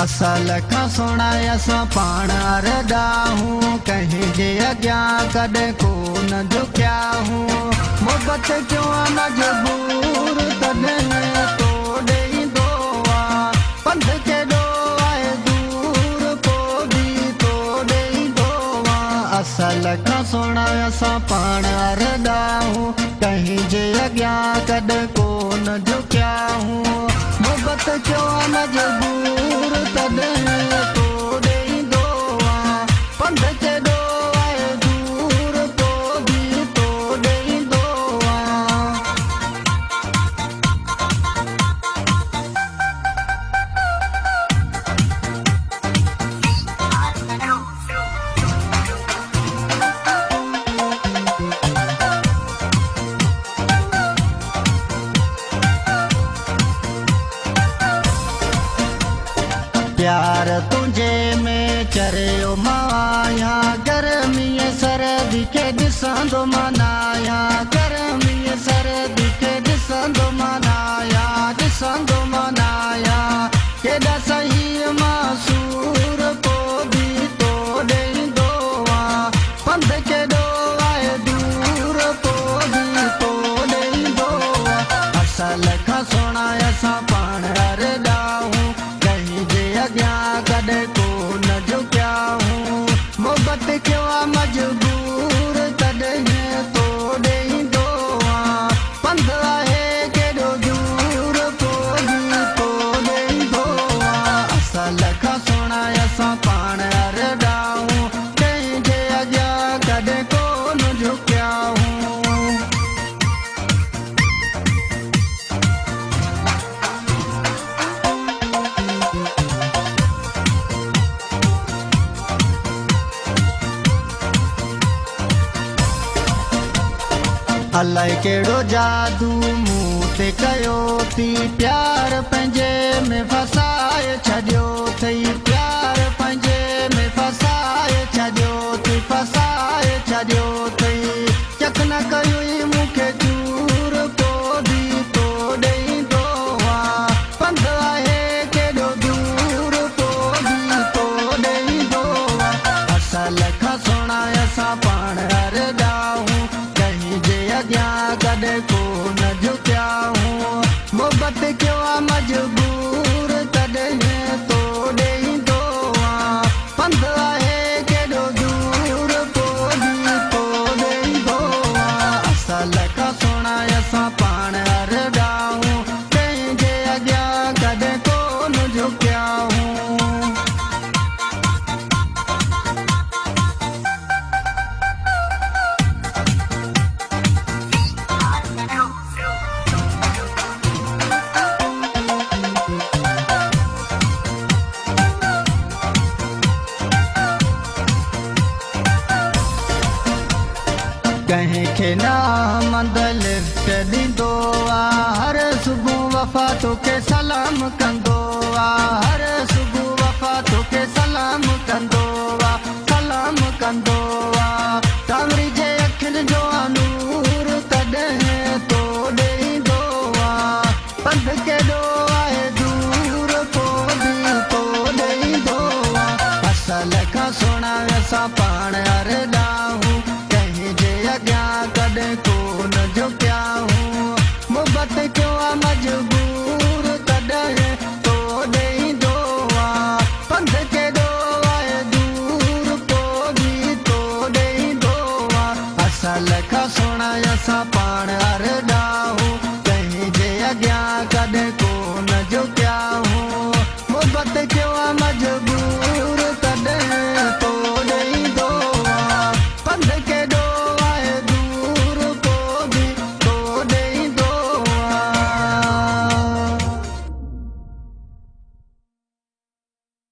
असल खां सोना असां पाण अरदा हूँ कहीं जे अॻियां कॾहिं कोन झुकिया हूँ मोहबत क्यों मजबूर तॾहिं तो ॾेईंदो आहे पंध केॾो आहे दूर पोइ बि तो ॾेईंदो आहे असल खां सोना असां पाण अरदा हूँ कहीं जे अॻियां कॾहिं कोन झुकिया हूँ मोहबत क्यों मजबूर तॾहिं तो ॾेईंदो आहे पंध केॾो आहे दूर पोइ बि तो ॾेईंदो आहे प्यार तुझे में चरियो माया गर्मीअ सरदी खे ॾिसंदो मनाया गर्मीअ सरदी खे ॾिसंदो मनाया ॾिसंदो मनाया केॾा सही मासूर पोइ बि तो ॾेईंदो आहे पंध केॾो आहे दूर पोइ बि तो ॾेईंदो आहे असल खां सोना असां पाण अरदा हूँ अॻियां कॾहिं कोन झुकिया हूँ मोहबत क्यों मजबूर तॾहिं तो ॾेईंदो आहे पंध आहे केॾो दूर पोइ बि तो ॾेईंदो आहे असल खां सोना असां पाण अरदा हूँ कंहिं जे अॻियां कॾहिं कोन झुकिया हूँ अलाए कहिड़ो जादू मूं ते कयो थी प्यार पंहिंजे में फसाए छॾियो अथई प्यार पंहिंजे में फसाए छॾियो थी फसाए छॾियो अथई चक न कयूं मूंखे चूर पोइ बि तो ॾेईंदो आहे पंध आहे केॾो दूर पोइ बि तो ॾेईंदो आहे असल खां सोना असां पाण अरदा हूँ अॻियां कॾहिं कोन झुकिया हूँ मोहबत क्यों मजबूर तॾहिं तो ॾेईंदो आहे पंध आहे केॾो दूर पोइ बि तो ॾेईंदो आहे असल खां सोना असां पाण अरदा हूँ कंहिं जे अॻियां कॾहिं कोन झुकिया हूँ कंहिंखे नामंद लिफ्ट ॾींदो आहे हर सुबुह वफ़ा तोखे सलाम कंदो आहे हर सुबुह वफ़ा तोखे सलाम कंदो आहे सलाम कंदो आहे कांवरी जे अखियुनि जो नूर तॾहिं तो ॾेईंदो आहे पंध केॾो आहे दूर पोइ बि तो ॾेईंदो आहे असल खां सोना असां पाण अरदा हूँ अॻियां कॾहिं कोन झुकिया हूँ मोहबत क्यों मजबूर तॾहिं तो ॾेईंदो आहे पंध केॾो आहे दूर पोइ बि तो ॾेईंदो आहे असल खां सोना असां पाण